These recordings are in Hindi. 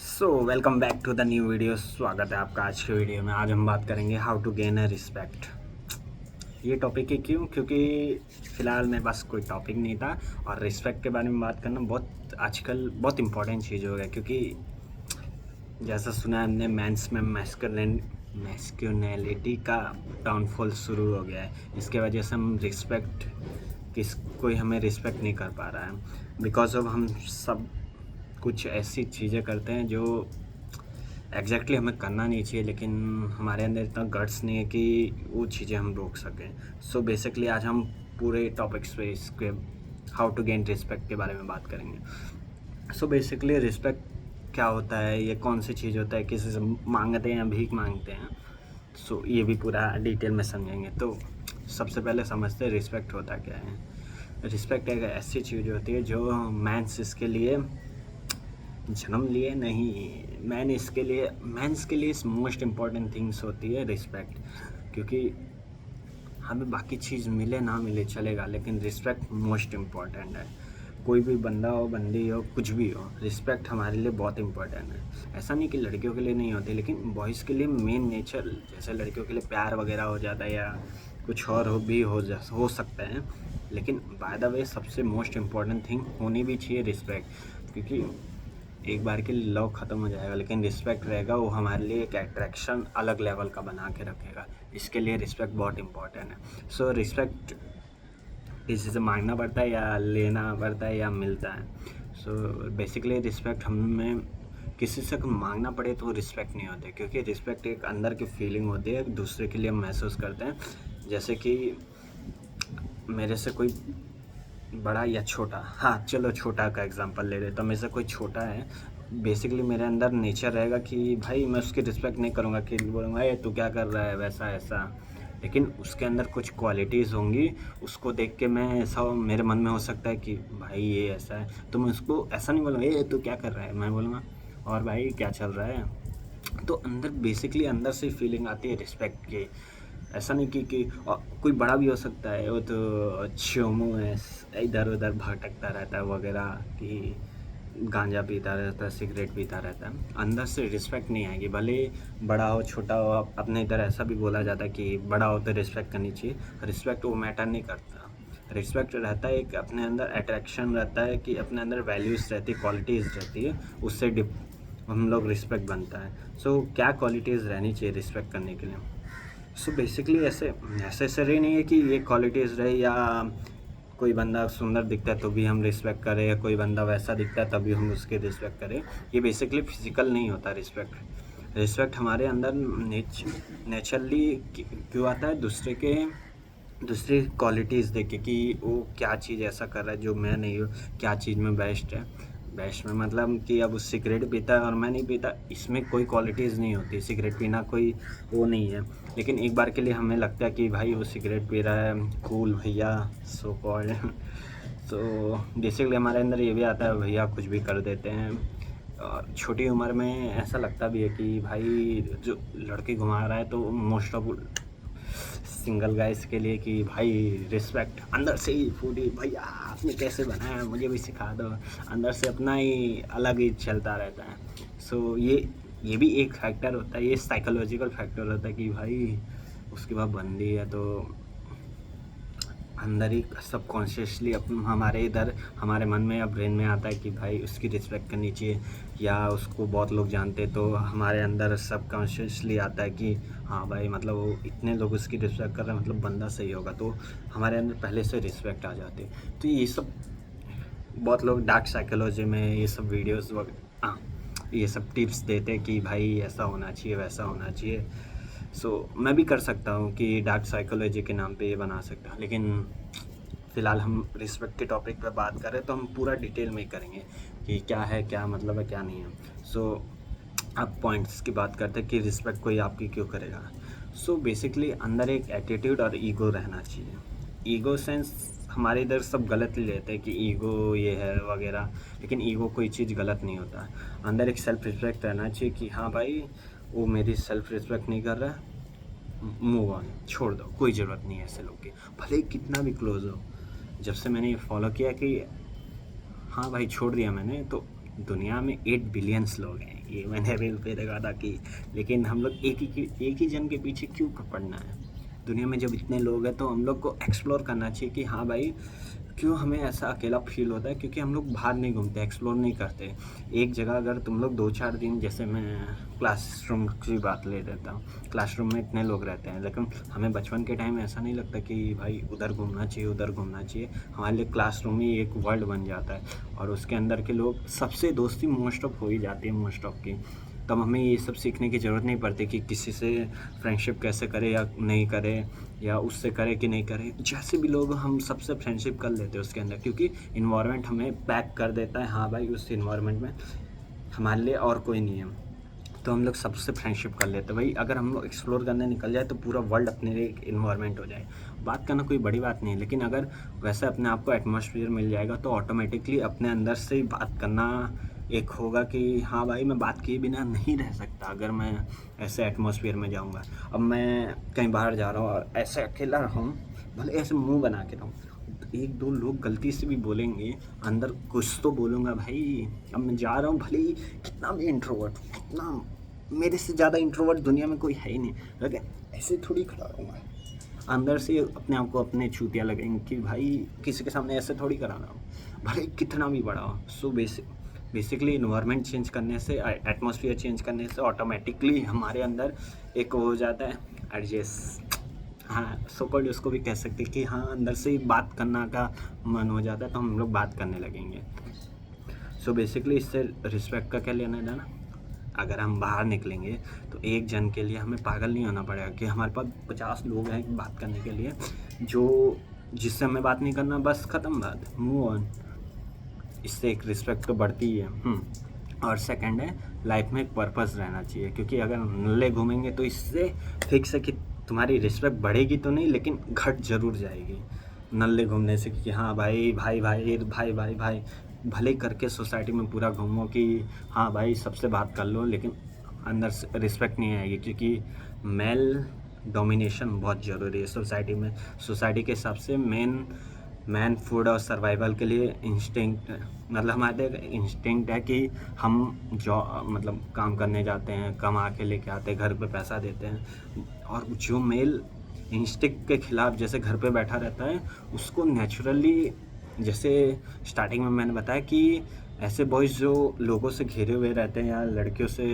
Welcome back to the new video. स्वागत है आपका आज के वीडियो में। आज हम बात करेंगे how to gain a respect. ये टॉपिक ही क्यों? क्योंकि फ़िलहाल मेरे पास कोई टॉपिक नहीं था और रिस्पेक्ट के बारे में बात करना बहुत आजकल बहुत इम्पोर्टेंट चीज़ हो गया। क्योंकि जैसा सुना है हमने, मेंस में मैस्कुलिनिटी का डाउनफॉल शुरू हो गया है। इसके वजह से हम रिस्पेक्ट कोई हमें रिस्पेक्ट नहीं कर पा रहा है। बिकॉज ऑफ हम सब कुछ ऐसी चीज़ें करते हैं जो एग्जैक्टली हमें करना नहीं चाहिए, लेकिन हमारे अंदर इतना गट्स नहीं है कि वो चीज़ें हम रोक सकें। सो बेसिकली आज हम पूरे टॉपिक्स पे इसके हाउ टू गेन रिस्पेक्ट के बारे में बात करेंगे। सो बेसिकली रिस्पेक्ट क्या होता है, ये कौन सी चीज़ होता है, किसी से मांगते हैं या भीख मांगते हैं। सो ये भी पूरा डिटेल में समझेंगे। तो सबसे पहले समझते हैं रिस्पेक्ट होता क्या है। रिस्पेक्ट एक ऐसी चीज़ होती है जो मैंस इसके लिए जन्म लिए नहीं, मैंस के लिए मोस्ट इम्पॉर्टेंट थिंग्स होती है रिस्पेक्ट। क्योंकि हमें बाकी चीज़ मिले ना मिले चलेगा, लेकिन रिस्पेक्ट मोस्ट इम्पॉर्टेंट है। कोई भी बंदा हो, बंदी हो, कुछ भी हो, रिस्पेक्ट हमारे लिए बहुत इम्पोर्टेंट है। ऐसा नहीं कि लड़कियों के लिए नहीं होती, लेकिन बॉयज़ के लिए मेन नेचर, जैसे लड़कियों के लिए प्यार वगैरह हो जाता है या कुछ और हो सकता है, लेकिन बाय द वे सबसे मोस्ट इम्पॉर्टेंट थिंग होनी भी चाहिए रिस्पेक्ट। क्योंकि एक बार के लिए लव ख़त्म हो जाएगा, लेकिन रिस्पेक्ट रहेगा, वो हमारे लिए एक अट्रैक्शन अलग लेवल का बना के रखेगा। इसके लिए रिस्पेक्ट बहुत इम्पॉर्टेंट है। सो रिस्पेक्ट किसी से मांगना पड़ता है या लेना पड़ता है या मिलता है। सो बेसिकली रिस्पेक्ट हमें किसी से मांगना पड़े तो रिस्पेक्ट नहीं होती, क्योंकि रिस्पेक्ट एक अंदर की फीलिंग होती है, दूसरे के लिए हम महसूस करते हैं। जैसे कि मेरे से कोई बड़ा या छोटा, हाँ चलो छोटा का एग्जांपल ले लेता हूँ। मेरे से कोई छोटा है, बेसिकली मेरे अंदर नेचर रहेगा कि भाई मैं उसकी रिस्पेक्ट नहीं करूँगा, कि बोलूँगा ये तू क्या कर रहा है, वैसा ऐसा। लेकिन उसके अंदर कुछ क्वालिटीज़ होंगी, उसको देख के मैं ऐसा मेरे मन में हो सकता है कि भाई ये ऐसा है, तो मैं उसको ऐसा नहीं बोलूँगा ये तू क्या कर रहा है, मैं बोलूँगा और भाई क्या चल रहा है। तो अंदर बेसिकली अंदर से फीलिंग आती है रिस्पेक्ट की। ऐसा नहीं कि कोई बड़ा भी हो सकता है, वो तो चोमू है, इधर उधर भटकता रहता है वगैरह, कि गांजा पीता रहता है, सिगरेट पीता रहता है, अंदर से रिस्पेक्ट नहीं आएगी। भले बड़ा हो छोटा हो, अपने इधर ऐसा भी बोला जाता है कि बड़ा हो तो रिस्पेक्ट करनी चाहिए। रिस्पेक्ट वो मैटर नहीं करता। रिस्पेक्ट रहता है एक अपने अंदर अट्रैक्शन रहता है, कि अपने अंदर वैल्यूज़ रहती है, क्वालिटीज़ रहती है, उससे हम लोग रिस्पेक्ट बनता है। सो क्या क्वालिटीज़ रहनी चाहिए रिस्पेक्ट करने के लिए? सो बेसिकली ऐसे नेसेसरी नहीं है कि ये क्वालिटीज़ रहे, या कोई बंदा सुंदर दिखता है तो भी हम रिस्पेक्ट करें, या कोई बंदा वैसा दिखता है तभी हम उसकी रिस्पेक्ट करें। ये बेसिकली फिजिकल नहीं होता रिस्पेक्ट। रिस्पेक्ट हमारे अंदर नेचुरली क्यों आता है, दूसरी क्वालिटीज़ देख के, कि वो क्या चीज़ ऐसा कर रहा है जो मैं नहीं हूँ, क्या चीज़ में बेस्ट है। बेस्ट में मतलब कि अब उस सिगरेट पीता है और मैं नहीं पीता, इसमें कोई क्वालिटीज़ नहीं होती। सिगरेट पीना कोई वो नहीं है, लेकिन एक बार के लिए हमें लगता है कि भाई वो सिगरेट पी रहा है, कूल भैया, सो कॉल्ड। तो बेसिकली हमारे अंदर ये भी आता है, भैया कुछ भी कर देते हैं। और छोटी उम्र में ऐसा लगता भी है कि भाई जो लड़की घुमा रहा है, तो मोस्ट ऑफ सिंगल गाइस के लिए कि भाई रिस्पेक्ट अंदर से ही फूडी, भैया आपने कैसे बनाया, मुझे भी सिखा दो। अंदर से अपना ही अलग ही चलता रहता है। सो ये भी एक फैक्टर होता है, ये साइकोलॉजिकल फैक्टर होता है कि भाई उसके बाद बंदी है, तो अंदर ही सबकॉन्शियसली हमारे इधर हमारे मन में या ब्रेन में आता है कि भाई उसकी रिस्पेक्ट करनी चाहिए, या उसको बहुत लोग जानते तो हमारे अंदर सबकॉन्शियसली आता है कि हाँ भाई मतलब वो इतने लोग उसकी रिस्पेक्ट कर रहे हैं, मतलब बंदा सही होगा, तो हमारे अंदर पहले से रिस्पेक्ट आ जाती है। तो ये सब बहुत लोग डार्क साइकोलॉजी में ये सब वीडियोस हाँ ये सब टिप्स देते हैं कि भाई ऐसा होना चाहिए, वैसा होना चाहिए। सो मैं भी कर सकता हूँ कि डार्क साइकोलॉजी के नाम पे ये बना सकता हूँ, लेकिन फ़िलहाल हम रिस्पेक्ट के टॉपिक पे बात करें तो हम पूरा डिटेल में ही करेंगे कि क्या है, क्या मतलब है, क्या नहीं है। सो अब पॉइंट्स की बात करते हैं कि रिस्पेक्ट कोई आपकी क्यों करेगा। सो बेसिकली अंदर एक एटीट्यूड और ईगो रहना चाहिए। ईगो सेंस हमारे इधर सब गलत ही लेते हैं कि ईगो ये है वगैरह, लेकिन ईगो कोई चीज़ गलत नहीं होता। अंदर एक सेल्फ रिस्पेक्ट रहना चाहिए कि हाँ भाई वो मेरी सेल्फ रिस्पेक्ट नहीं कर रहा है, मूव ऑन, छोड़ दो, कोई ज़रूरत नहीं है ऐसे लोग की, भले ही कितना भी क्लोज हो। जब से मैंने ये फॉलो किया कि हाँ भाई छोड़ दिया मैंने, तो दुनिया में 8 बिलियंस लोग हैं, ये मैंने रील पे देखा था कि, लेकिन हम लोग एक ही जन के पीछे क्यों पड़ना है? दुनिया में जब इतने लोग हैं तो हम लोग को एक्सप्लोर करना चाहिए कि हाँ भाई, क्यों हमें ऐसा अकेला फील होता है? क्योंकि हम लोग बाहर नहीं घूमते, एक्सप्लोर नहीं करते। एक जगह अगर तुम लोग 2-4 दिन, जैसे मैं क्लासरूम की बात ले लेता हूँ, क्लासरूम में इतने लोग रहते हैं, लेकिन हमें बचपन के टाइम ऐसा नहीं लगता कि भाई उधर घूमना चाहिए, उधर घूमना चाहिए। हमारे लिए क्लासरूम ही एक वर्ल्ड बन जाता है और उसके अंदर के लोग सबसे दोस्ती मोस्ट ऑफ हो ही जाती है, मोस्ट ऑफ की। तब हमें ये सब सीखने की ज़रूरत नहीं पड़ती कि किसी से फ्रेंडशिप कैसे करे या नहीं करे, या उससे करे कि नहीं करे। जैसे भी लोग, हम सबसे फ्रेंडशिप कर लेते हैं उसके अंदर, क्योंकि इन्वायरमेंट हमें पैक कर देता है। हाँ भाई, उस इन्वायरमेंट में हमारे लिए और कोई नहीं है, तो हम लोग सबसे फ्रेंडशिप कर लेते हैं। भाई अगर हम लोग एक्सप्लोर करने निकल जाए तो पूरा वर्ल्ड अपने लिए एक इन्वायरमेंट हो जाए। बात करना कोई बड़ी बात नहीं है, लेकिन अगर वैसे अपने आप को एटमॉस्फेयर मिल जाएगा तो ऑटोमेटिकली अपने अंदर से ही बात करना एक होगा कि हाँ भाई, मैं बात किए बिना नहीं रह सकता अगर मैं ऐसे एटमॉस्फेयर में जाऊँगा। अब मैं कहीं बाहर जा रहा हूँ और ऐसे अकेला रहूँ, भले ऐसे मुँह बना के रहूँ, एक दो लोग गलती से भी बोलेंगे, अंदर कुछ तो बोलूँगा भाई। अब मैं जा रहा हूँ, भले ही कितना भी इंट्रोवर्ट, कितना मेरे से ज़्यादा इंट्रोवर्ट दुनिया में कोई है ही नहीं, लेकिन ऐसे थोड़ी खड़ा रहूँगा। अंदर से अपने आप को अपने चूतिया लगेंगे कि भाई किसी के सामने ऐसे थोड़ी करा रहा हूँ, भले कितना भी बड़ा हो। सो बेसिकली इन्वायरमेंट चेंज करने से, एटमॉस्फेयर चेंज करने से ऑटोमेटिकली हमारे अंदर एक हो जाता है एडजस्ट, हाँ सो कॉल्ड उसको भी कह सकते हैं कि हाँ, अंदर से ही बात करना का मन हो जाता है, तो हम लोग बात करने लगेंगे। सो बेसिकली इससे रिस्पेक्ट का क्या लेना देना? अगर हम बाहर निकलेंगे तो एक जन के लिए हमें पागल नहीं होना पड़ेगा कि हमारे पास 50 लोग हैं बात करने के लिए, जो जिससे हमें बात नहीं करना, बस ख़त्म बात, मूव ऑन। इससे एक रिस्पेक्ट तो बढ़ती ही है। और सेकंड है, लाइफ में एक पर्पस रहना चाहिए, क्योंकि अगर नल्ले घूमेंगे तो इससे फिक्स है कि तुम्हारी रिस्पेक्ट बढ़ेगी तो नहीं, लेकिन घट ज़रूर जाएगी नल्ले घूमने से। कि हाँ भाई भाई भाई भाई भाई भाई भले करके सोसाइटी में पूरा घूमो कि हाँ भाई सबसे बात कर लो, लेकिन अंदर से रिस्पेक्ट नहीं आएगी, क्योंकि मेल डोमिनेशन बहुत ज़रूरी है सोसाइटी में। सोसाइटी के हिसाब से मैन फूड और सर्वाइवल के लिए इंस्टिंक्ट, मतलब हमारे इंस्टिंक्ट है कि हम मतलब काम करने जाते हैं, कमा के लेके आते हैं, घर पे पैसा देते हैं। और जो मेल इंस्टिंक्ट के खिलाफ जैसे घर पे बैठा रहता है, उसको नेचुरली, जैसे स्टार्टिंग में मैंने बताया कि ऐसे बॉयज़ जो लोगों से घिरे हुए रहते हैं या लड़कियों से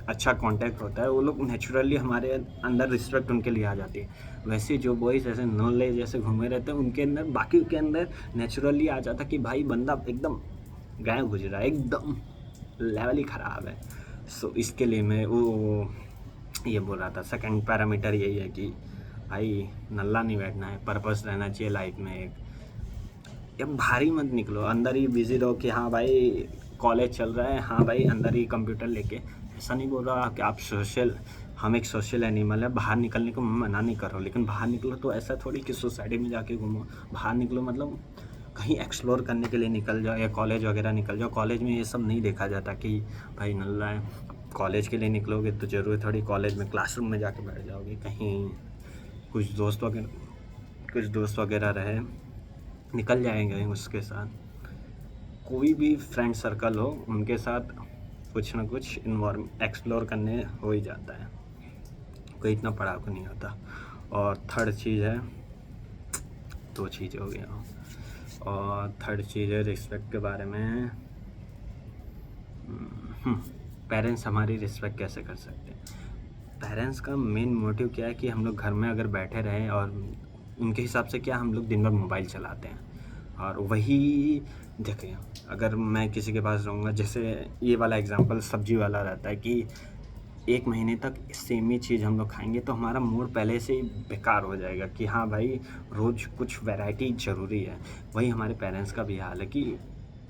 अच्छा कांटेक्ट होता है, वो लोग नेचुरली, हमारे अंदर रिस्पेक्ट उनके लिए आ जाती है। वैसे जो बॉयज़ ऐसे नल्ले जैसे घूमे रहते हैं, उनके अंदर, बाकी के अंदर नेचुरली आ जाता कि भाई बंदा एकदम गायब गुजरा, एकदम लेवल ही ख़राब है। सो इसके लिए मैं वो ये बोल रहा था, सेकंड पैरामीटर यही है कि भाई नल्ला नहीं बैठना है, पर्पस रहना चाहिए लाइफ में एक। या भारी मत निकलो, अंदर ही बिजी रहो कि हाँ भाई कॉलेज चल रहा है, हाँ भाई अंदर ही कंप्यूटर लेके। ऐसा नहीं बोल रहा कि आप हम एक सोशल एनिमल है, बाहर निकलने को मैं मना नहीं कर रहा हूँ, लेकिन बाहर निकलो तो ऐसा थोड़ी कि सोसाइटी में जाके घूमो। बाहर निकलो मतलब कहीं एक्सप्लोर करने के लिए निकल जाओ, या कॉलेज वगैरह निकल जाओ। कॉलेज में ये सब नहीं देखा जाता कि भाई नल्ला है। कॉलेज के लिए निकलोगे तो ज़रूरी थोड़ी कॉलेज में क्लासरूम में जाके बैठ जाओगे। कहीं कुछ दोस्त वगैरह रहे, निकल जाएंगे उसके साथ। कोई भी फ्रेंड सर्कल हो, उनके साथ कुछ ना कुछ एक्सप्लोर करने हो ही जाता है, कोई इतना पढ़ाकू नहीं होता। और थर्ड चीज़ है, 2 चीज़ें हो गया, और थर्ड चीज़ है रिस्पेक्ट के बारे में। पेरेंट्स हमारी रिस्पेक्ट कैसे कर सकते हैं? पेरेंट्स का मेन मोटिव क्या है कि हम लोग घर में अगर बैठे रहें, और उनके हिसाब से क्या, हम लोग दिन भर मोबाइल चलाते हैं। और वही देखिए, अगर मैं किसी के पास रहूँगा, जैसे ये वाला एग्जांपल सब्जी वाला रहता है कि 1 महीने तक सेम ही चीज़ हम लोग खाएंगे तो हमारा मूड पहले से ही बेकार हो जाएगा कि हाँ भाई रोज़ कुछ वैरायटी ज़रूरी है। वही हमारे पेरेंट्स का भी हाल है कि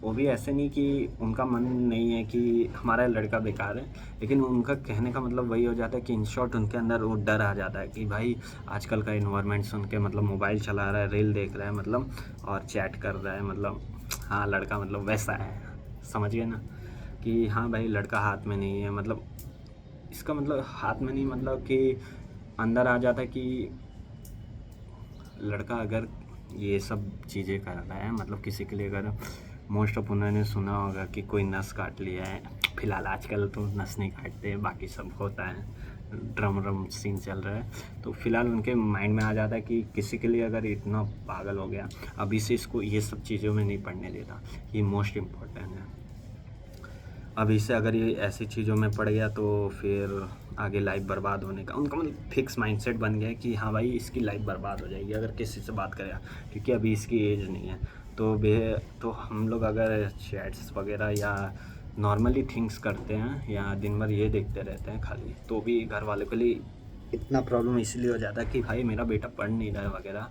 वो भी ऐसे नहीं कि उनका मन नहीं है कि हमारा लड़का बेकार है, लेकिन उनका कहने का मतलब वही हो जाता है कि इन शॉर्ट उनके अंदर वो डर आ जाता है कि भाई आजकल का इन्वायरमेंट सुन के, मतलब मोबाइल चला रहा है, रील देख रहा है, मतलब और चैट कर रहा है, मतलब हाँ लड़का मतलब वैसा है। समझ गए ना कि हाँ भाई लड़का हाथ में नहीं है, मतलब इसका मतलब हाथ में नहीं, मतलब कि अंदर आ जाता है कि लड़का अगर ये सब चीज़ें कर रहा है, मतलब किसी के लिए अगर मोस्ट ऑफ उन्होंने सुना होगा कि कोई नस काट लिया है। फ़िलहाल आजकल तो नस नहीं काटते, बाकी सब होता है, ड्रम सीन चल रहा है। तो फ़िलहाल उनके माइंड में आ जाता है कि किसी के लिए अगर इतना पागल हो गया, अभी से इसको ये सब चीज़ों में नहीं पड़ने देता, ये मोस्ट इम्पॉर्टेंट है। अभी से अगर ये ऐसी चीज़ों में पड़ गया तो फिर आगे लाइफ बर्बाद होने का उनका मतलब फिक्स माइंडसेट बन गया है कि हाँ भाई इसकी लाइफ बर्बाद हो जाएगी अगर किसी से बात करेगा, क्योंकि अभी इसकी एज नहीं है। तो हम लोग अगर चैट्स वगैरह या नॉर्मली थिंग्स करते हैं या दिन भर ये देखते रहते हैं खाली, तो भी घर वालों के लिए इतना प्रॉब्लम इसलिए हो जाता है कि भाई मेरा बेटा पढ़ नहीं रहा है वगैरह।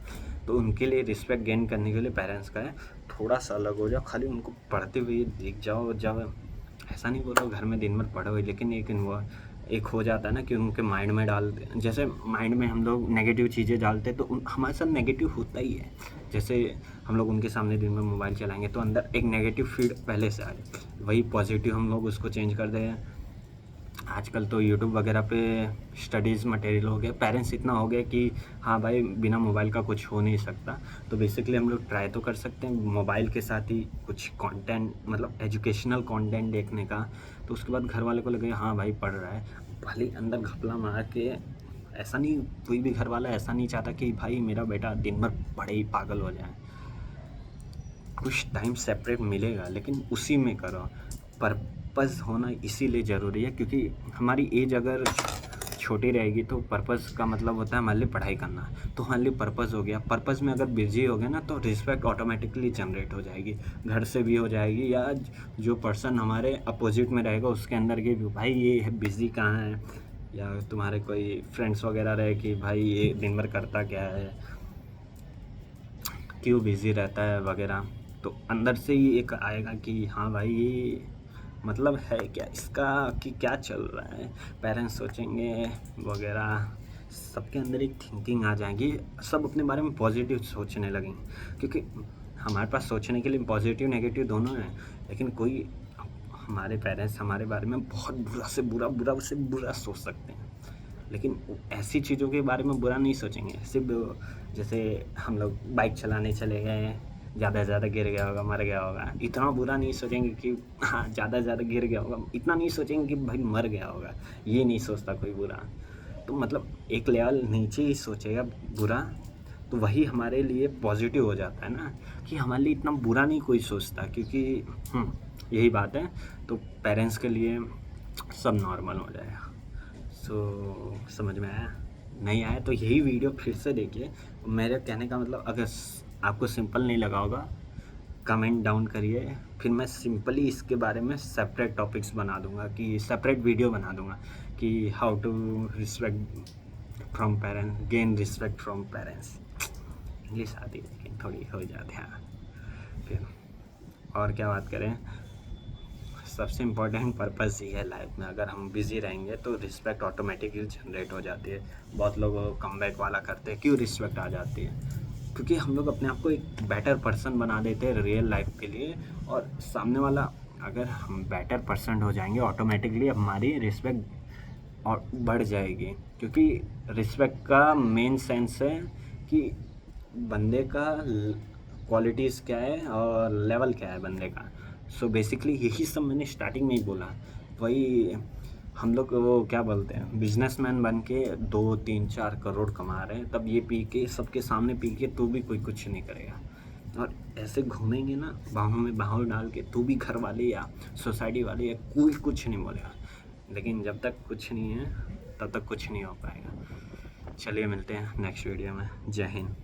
तो उनके लिए रिस्पेक्ट गेन करने के लिए पेरेंट्स का है थोड़ा सा अलग हो जाओ, खाली उनको पढ़ते हुए दिख जाओ। जब ऐसा नहीं बोल रहा घर में दिन भर पढ़े हुए, लेकिन एक हो जाता है ना कि उनके माइंड में डालते, जैसे माइंड में हम लोग नेगेटिव चीज़ें डालते हैं तो हमारे साथ नेगेटिव होता ही है। जैसे हम लोग उनके सामने दिन में मोबाइल चलाएंगे तो अंदर एक नेगेटिव फीड पहले से आ जाए, वही पॉजिटिव हम लोग उसको चेंज कर दें। आजकल तो यूट्यूब वगैरह पे स्टडीज़ मटेरियल हो गया, पेरेंट्स इतना हो गया कि हाँ भाई बिना मोबाइल का कुछ हो नहीं सकता। तो बेसिकली हम लोग ट्राई तो कर सकते हैं मोबाइल के साथ ही कुछ कंटेंट, मतलब एजुकेशनल कंटेंट देखने का। तो उसके बाद घर वाले को लगे हाँ भाई पढ़ रहा है, भले अंदर घपला मार के। ऐसा नहीं, कोई भी घर वाला ऐसा नहीं चाहता कि भाई मेरा बेटा दिन भर पढ़े ही पागल हो जाए। कुछ टाइम सेपरेट मिलेगा लेकिन उसी में करो। पर्पज़ होना इसीलिए ज़रूरी है क्योंकि हमारी एज अगर छोटी रहेगी तो पर्पज़ का मतलब होता है हमारे लिए पढ़ाई करना, तो हमारे लिए पर्पज़ हो गया। पर्पज़ में अगर बिजी हो गए ना तो रिस्पेक्ट ऑटोमेटिकली जनरेट हो जाएगी, घर से भी हो जाएगी या जो पर्सन हमारे अपोजिट में रहेगा उसके अंदर की भी भाई ये बिज़ी कहाँ है, या तुम्हारे कोई फ्रेंड्स वगैरह रहे कि भाई ये दिन भर करता क्या है, क्यों बिज़ी रहता है वगैरह। तो अंदर से ही एक आएगा कि हाँ भाई ये मतलब है क्या इसका, कि क्या चल रहा है। पेरेंट्स सोचेंगे वगैरह, सबके अंदर एक थिंकिंग आ जाएगी, सब अपने बारे में पॉजिटिव सोचने लगेंगे। क्योंकि हमारे पास सोचने के लिए पॉजिटिव नेगेटिव दोनों हैं, लेकिन कोई हमारे पेरेंट्स हमारे बारे में बहुत बुरा से बुरा सोच सकते हैं, लेकिन ऐसी चीज़ों के बारे में बुरा नहीं सोचेंगे। सिर्फ जैसे हम लोग बाइक चलाने चले गए, ज़्यादा से ज़्यादा गिर गया होगा, मर गया होगा, इतना बुरा नहीं सोचेंगे कि हाँ ज़्यादा से ज़्यादा गिर गया होगा, इतना नहीं सोचेंगे कि भाई मर गया होगा, ये नहीं सोचता कोई बुरा। तो मतलब एक लेवल नीचे ही सोचेगा बुरा, तो वही हमारे लिए पॉजिटिव हो जाता है ना, कि हमारे लिए इतना बुरा नहीं कोई सोचता, क्योंकि यही बात है। तो पेरेंट्स के लिए सब नॉर्मल हो जाएगा। सो समझ में आया? नहीं आया तो यही वीडियो फिर से देखिए। मेरे कहने का मतलब अगर आपको सिंपल नहीं लगा होगा कमेंट डाउन करिए, फिर मैं सिंपली इसके बारे में सेपरेट टॉपिक्स बना दूंगा, कि सेपरेट वीडियो बना दूंगा कि how to respect from parents, gain respect from parents. English आती है लेकिन थोड़ी हो जाती है। फिर और क्या बात करें, सबसे इम्पोर्टेंट पर्पज़ ही है लाइफ में। अगर हम बिज़ी रहेंगे तो रिस्पेक्ट ऑटोमेटिकली जनरेट हो जाती है। बहुत लोग कमबैक वाला करते हैं, क्यों रिस्पेक्ट आ जाती है? क्योंकि हम लोग अपने आप को एक बेटर पर्सन बना देते हैं रियल लाइफ के लिए, और सामने वाला, अगर हम बेटर पर्सन हो जाएंगे ऑटोमेटिकली हमारी रिस्पेक्ट और बढ़ जाएगी। क्योंकि रिस्पेक्ट का मेन सेंस है कि बंदे का क्वालिटीज़ क्या है और लेवल क्या है बंदे का। सो बेसिकली यही सब मैंने स्टार्टिंग में ही बोला। वही हम लोग वो क्या बोलते हैं, बिजनेसमैन बन के 2-3-4 करोड़ कमा रहे हैं, तब ये पी के सबके सामने पी के तो भी कोई कुछ नहीं करेगा। और ऐसे घूमेंगे ना बाहों में बाहों डाल के, तो भी घर वाले या सोसाइटी वाले या कोई कुछ नहीं बोलेगा। लेकिन जब तक कुछ नहीं है तब तक कुछ नहीं हो पाएगा। चलिए मिलते हैं नेक्स्ट वीडियो में। जय हिंद।